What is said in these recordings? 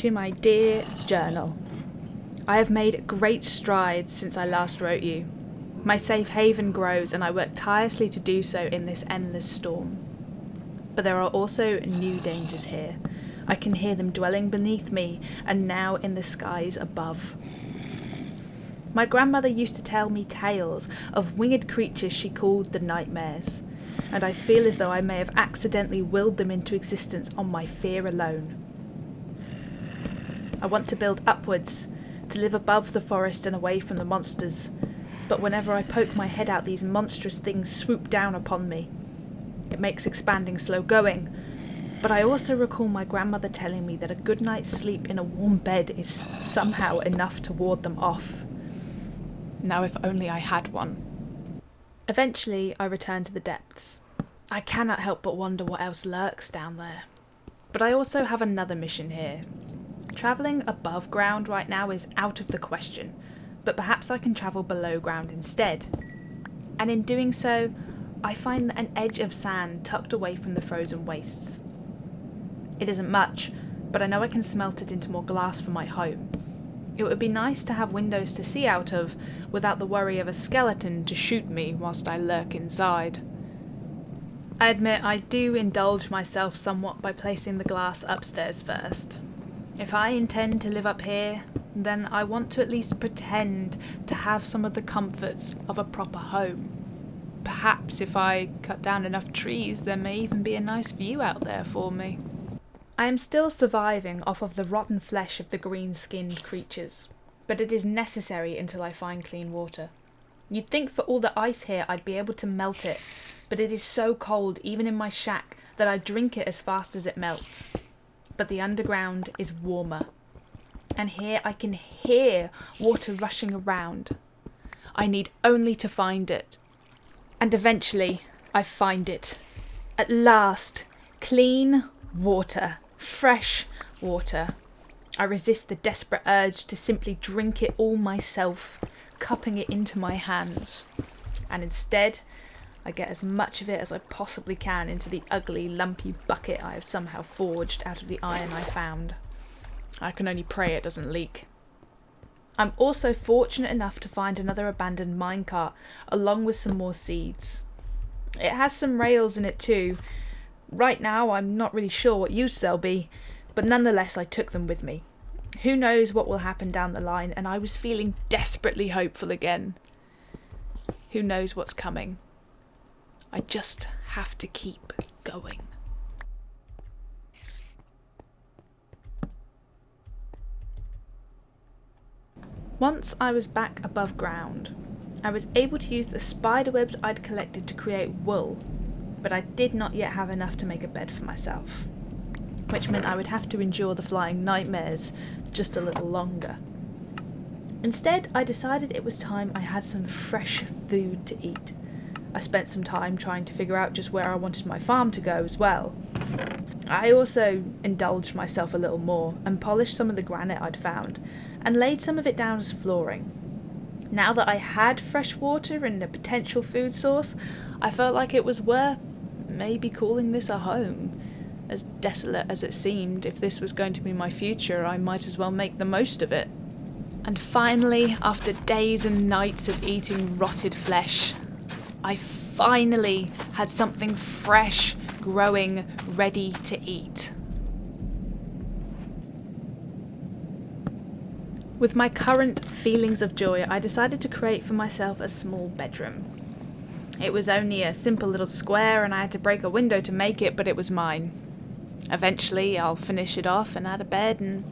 To my dear journal, I have made great strides since I last wrote you. My safe haven grows, and I work tirelessly to do so in this endless storm. But there are also new dangers here. I can hear them dwelling beneath me, and now in the skies above. My grandmother used to tell me tales of winged creatures she called the nightmares, and I feel as though I may have accidentally willed them into existence on my fear alone. I want to build upwards, to live above the forest and away from the monsters, but whenever I poke my head out, these monstrous things swoop down upon me. It makes expanding slow going, but I also recall my grandmother telling me that a good night's sleep in a warm bed is somehow enough to ward them off. Now if only I had one. Eventually I return to the depths. I cannot help but wonder what else lurks down there. But I also have another mission here. Travelling above ground right now is out of the question, but perhaps I can travel below ground instead. And in doing so, I find an edge of sand tucked away from the frozen wastes. It isn't much, but I know I can smelt it into more glass for my home. It would be nice to have windows to see out of, without the worry of a skeleton to shoot me whilst I lurk inside. I admit I do indulge myself somewhat by placing the glass upstairs first. If I intend to live up here, then I want to at least pretend to have some of the comforts of a proper home. Perhaps if I cut down enough trees, there may even be a nice view out there for me. I am still surviving off of the rotten flesh of the green-skinned creatures, but it is necessary until I find clean water. You'd think for all the ice here I'd be able to melt it, but it is so cold even in my shack that I drink it as fast as it melts. But the underground is warmer, and here I can hear water rushing around. I need only to find it. And eventually I find it. At last, clean water. Fresh water. I resist the desperate urge to simply drink it all myself, cupping it into my hands. And instead, I get as much of it as I possibly can into the ugly, lumpy bucket I have somehow forged out of the iron I found. I can only pray it doesn't leak. I'm also fortunate enough to find another abandoned minecart, along with some more seeds. It has some rails in it too. Right now, I'm not really sure what use they'll be, but nonetheless I took them with me. Who knows what will happen down the line, and I was feeling desperately hopeful again. Who knows what's coming? I just have to keep going. Once I was back above ground, I was able to use the spiderwebs I'd collected to create wool, but I did not yet have enough to make a bed for myself, which meant I would have to endure the flying nightmares just a little longer. Instead, I decided it was time I had some fresh food to eat. I spent some time trying to figure out just where I wanted my farm to go as well. I also indulged myself a little more and polished some of the granite I'd found and laid some of it down as flooring. Now that I had fresh water and a potential food source, I felt like it was worth maybe calling this a home. As desolate as it seemed, if this was going to be my future, I might as well make the most of it. And finally, after days and nights of eating rotted flesh, I finally had something fresh, growing, ready to eat. With my current feelings of joy, I decided to create for myself a small bedroom. It was only a simple little square and I had to break a window to make it, but it was mine. Eventually I'll finish it off and add a bed and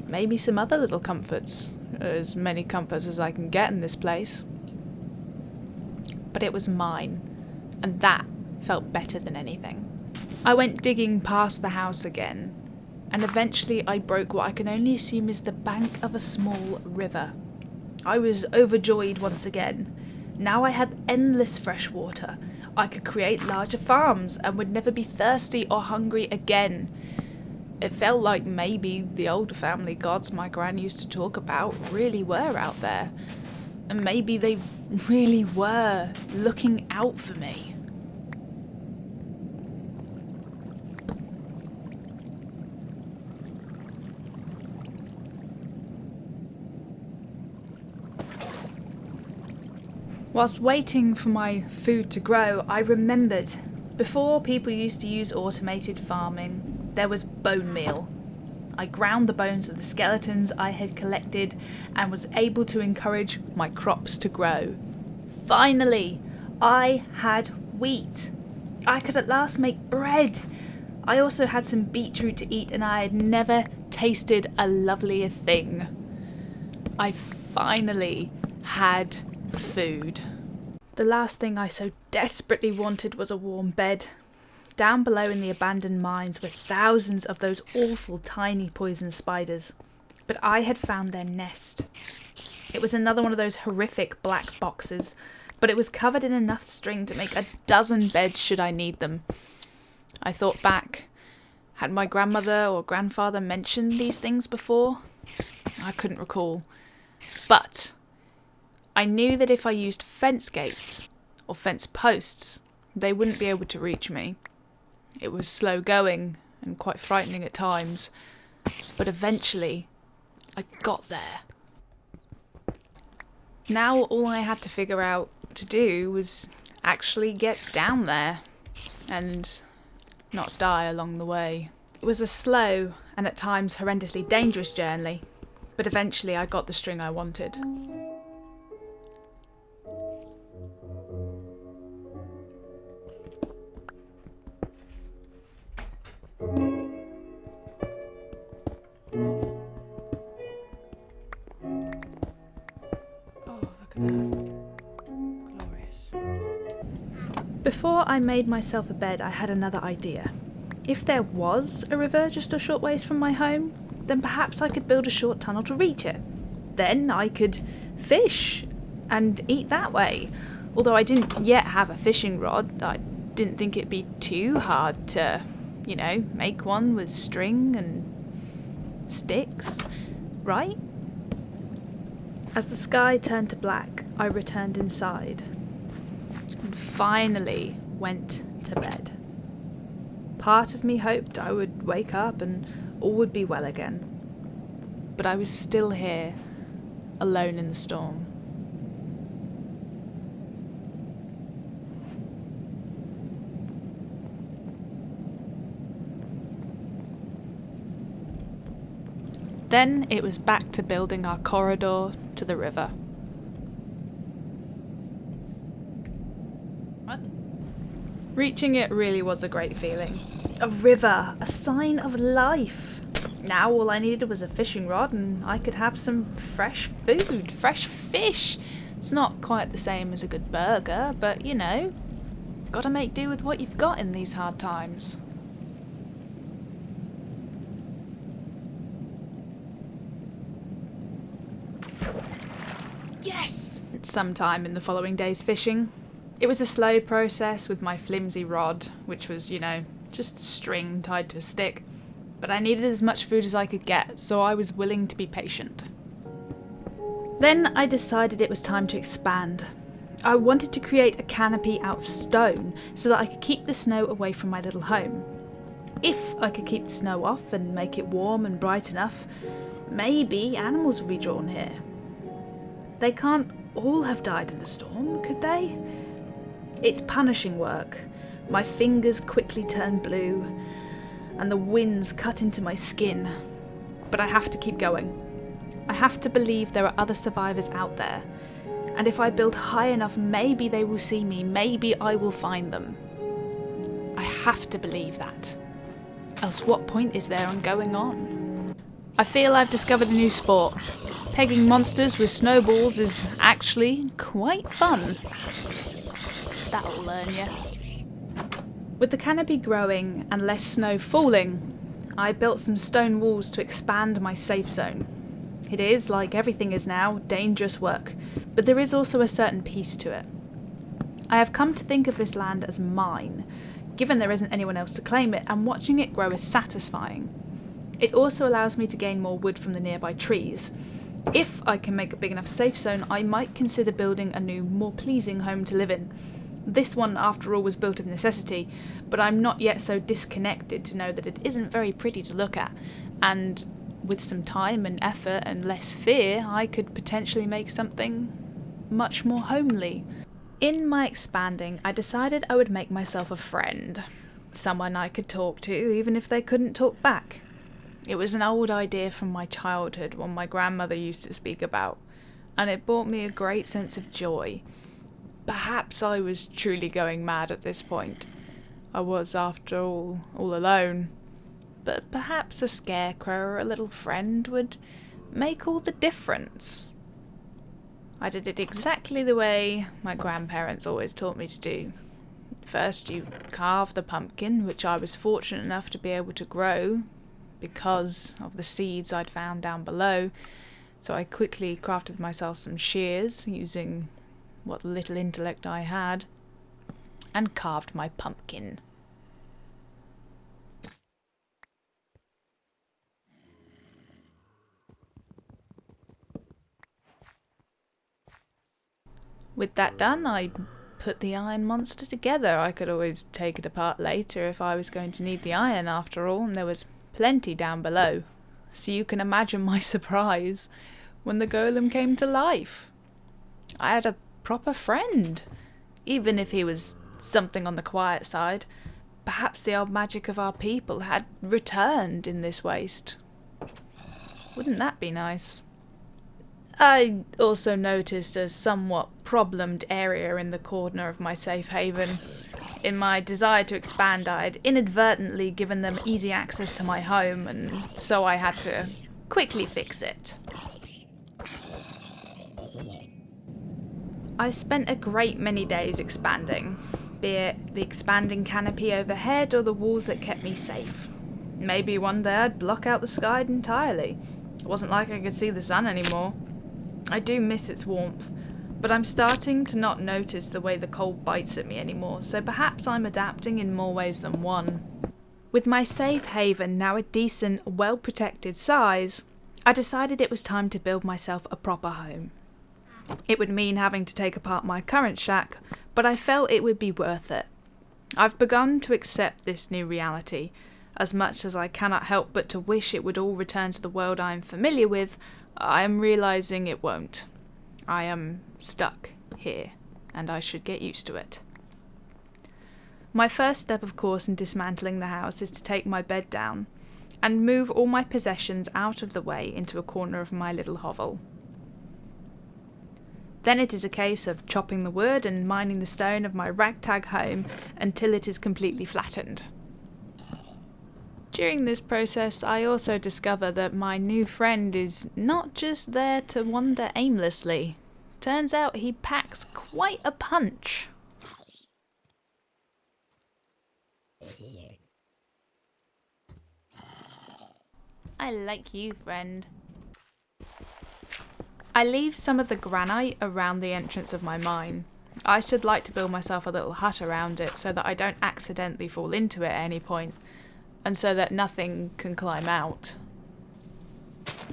maybe some other little comforts. As many comforts as I can get in this place. But it was mine, and that felt better than anything. I went digging past the house again, and eventually I broke what I can only assume is the bank of a small river. I was overjoyed once again. Now I had endless fresh water. I could create larger farms and would never be thirsty or hungry again. It felt like maybe the old family gods my gran used to talk about really were out there. And maybe they really were looking out for me. Whilst waiting for my food to grow, I remembered before people used to use automated farming, there was bone meal. I ground the bones of the skeletons I had collected and was able to encourage my crops to grow. Finally, I had wheat. I could at last make bread. I also had some beetroot to eat, and I had never tasted a lovelier thing. I finally had food. The last thing I so desperately wanted was a warm bed. Down below in the abandoned mines were thousands of those awful tiny poison spiders, but I had found their nest. It was another one of those horrific black boxes, but it was covered in enough string to make a dozen beds should I need them. I thought back. Had my grandmother or grandfather mentioned these things before? I couldn't recall. But I knew that if I used fence gates or fence posts, they wouldn't be able to reach me. It was slow going and quite frightening at times, but eventually I got there. Now all I had to figure out to do was actually get down there and not die along the way. It was a slow and at times horrendously dangerous journey, but eventually I got the string I wanted. Before I made myself a bed, I had another idea. If there was a river just a short ways from my home, then perhaps I could build a short tunnel to reach it. Then I could fish and eat that way. Although I didn't yet have a fishing rod, I didn't think it'd be too hard to, make one with string and sticks, right? As the sky turned to black, I returned inside and finally went to bed. Part of me hoped I would wake up and all would be well again. But I was still here, alone in the storm. Then it was back to building our corridor to the river. What? Reaching it really was a great feeling. A river, a sign of life. Now all I needed was a fishing rod and I could have some fresh food, fresh fish. It's not quite the same as a good burger, but gotta make do with what you've got in these hard times. Yes! Sometime in the following day's fishing. It was a slow process with my flimsy rod, which was, just string tied to a stick. But I needed as much food as I could get, so I was willing to be patient. Then I decided it was time to expand. I wanted to create a canopy out of stone so that I could keep the snow away from my little home. If I could keep the snow off and make it warm and bright enough, maybe animals would be drawn here. They can't all have died in the storm, could they? It's punishing work. My fingers quickly turn blue, and the winds cut into my skin. But I have to keep going. I have to believe there are other survivors out there. And if I build high enough, maybe they will see me, maybe I will find them. I have to believe that. Else what point is there on going on? I feel I've discovered a new sport. Pegging monsters with snowballs is actually quite fun. That'll learn you. With the canopy growing and less snow falling, I built some stone walls to expand my safe zone. It is, like everything is now, dangerous work, but there is also a certain peace to it. I have come to think of this land as mine, given there isn't anyone else to claim it, and watching it grow is satisfying. It also allows me to gain more wood from the nearby trees. If I can make a big enough safe zone, I might consider building a new, more pleasing home to live in. This one, after all, was built of necessity, but I'm not yet so disconnected to know that it isn't very pretty to look at, and with some time and effort and less fear, I could potentially make something much more homely. In my expanding, I decided I would make myself a friend. Someone I could talk to, even if they couldn't talk back. It was an old idea from my childhood, one my grandmother used to speak about, and it brought me a great sense of joy. Perhaps I was truly going mad at this point. I was, after all alone. But perhaps a scarecrow or a little friend would make all the difference. I did it exactly the way my grandparents always taught me to do. First, you carve the pumpkin, which I was fortunate enough to be able to grow because of the seeds I'd found down below. So I quickly crafted myself some shears using what little intellect I had and carved my pumpkin. With that done, I put the iron monster together. I could always take it apart later if I was going to need the iron after all, and there was plenty down below. So you can imagine my surprise when the golem came to life. I had a proper friend, even if he was something on the quiet side. Perhaps the old magic of our people had returned in this waste. Wouldn't that be nice? I also noticed a somewhat problemed area in the corner of my safe haven. In my desire to expand, I had inadvertently given them easy access to my home, and so I had to quickly fix it. I spent a great many days expanding, be it the expanding canopy overhead or the walls that kept me safe. Maybe one day I'd block out the sky entirely. It wasn't like I could see the sun anymore. I do miss its warmth, but I'm starting to not notice the way the cold bites at me anymore, so perhaps I'm adapting in more ways than one. With my safe haven now a decent, well-protected size, I decided it was time to build myself a proper home. It would mean having to take apart my current shack, but I felt it would be worth it. I've begun to accept this new reality. As much as I cannot help but to wish it would all return to the world I am familiar with, I am realising it won't. I am stuck here, and I should get used to it. My first step, of course, in dismantling the house is to take my bed down and move all my possessions out of the way into a corner of my little hovel. Then it is a case of chopping the wood and mining the stone of my ragtag home until it is completely flattened. During this process, I also discover that my new friend is not just there to wander aimlessly. Turns out he packs quite a punch. I like you, friend. I leave some of the granite around the entrance of my mine. I should like to build myself a little hut around it so that I don't accidentally fall into it at any point, and so that nothing can climb out.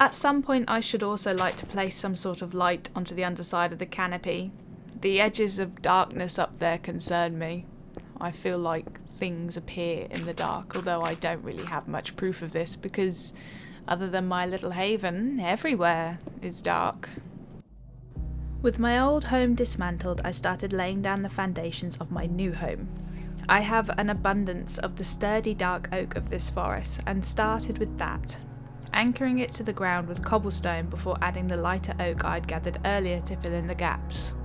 At some point I should also like to place some sort of light onto the underside of the canopy. The edges of darkness up there concern me. I feel like things appear in the dark, although I don't really have much proof of this because, other than my little haven, everywhere is dark. With my old home dismantled, I started laying down the foundations of my new home. I have an abundance of the sturdy dark oak of this forest and started with that, anchoring it to the ground with cobblestone before adding the lighter oak I'd gathered earlier to fill in the gaps.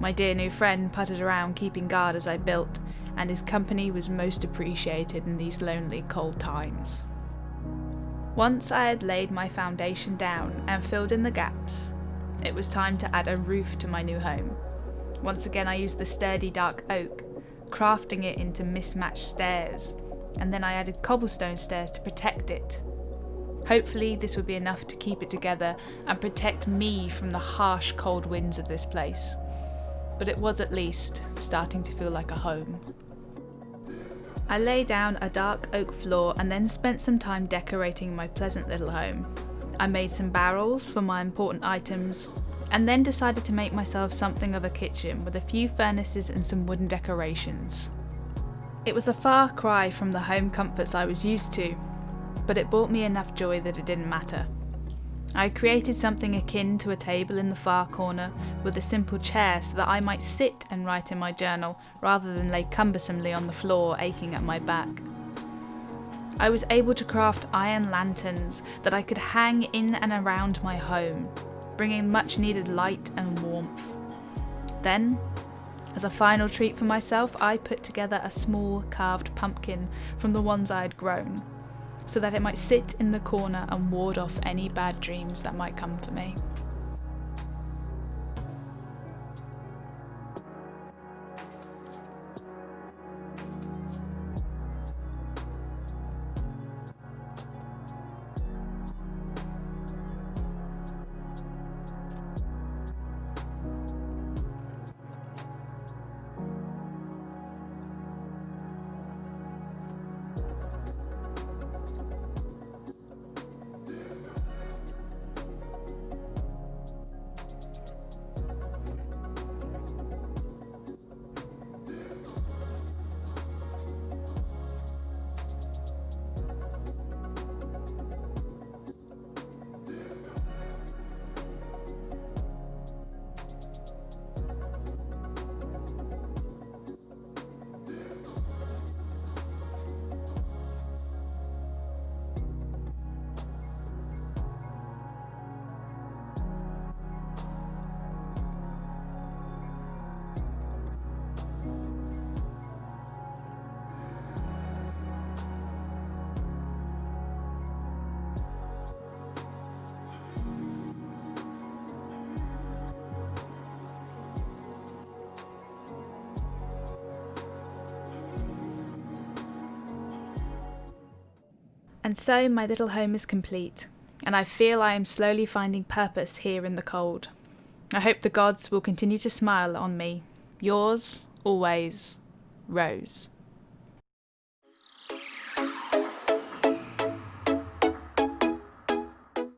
My dear new friend puttered around keeping guard as I built, and his company was most appreciated in these lonely, cold times. Once I had laid my foundation down and filled in the gaps, it was time to add a roof to my new home. Once again I used the sturdy dark oak, crafting it into mismatched stairs, and then I added cobblestone stairs to protect it. Hopefully this would be enough to keep it together and protect me from the harsh cold winds of this place. But it was at least starting to feel like a home. I lay down a dark oak floor and then spent some time decorating my pleasant little home. I made some barrels for my important items, and then decided to make myself something of a kitchen with a few furnaces and some wooden decorations. It was a far cry from the home comforts I was used to, but it brought me enough joy that it didn't matter. I created something akin to a table in the far corner with a simple chair so that I might sit and write in my journal rather than lay cumbersomely on the floor aching at my back. I was able to craft iron lanterns that I could hang in and around my home, bringing much needed light and warmth. Then, as a final treat for myself, I put together a small carved pumpkin from the ones I had grown, so that it might sit in the corner and ward off any bad dreams that might come for me. And so my little home is complete, and I feel I am slowly finding purpose here in the cold. I hope the gods will continue to smile on me. Yours, always, Rose.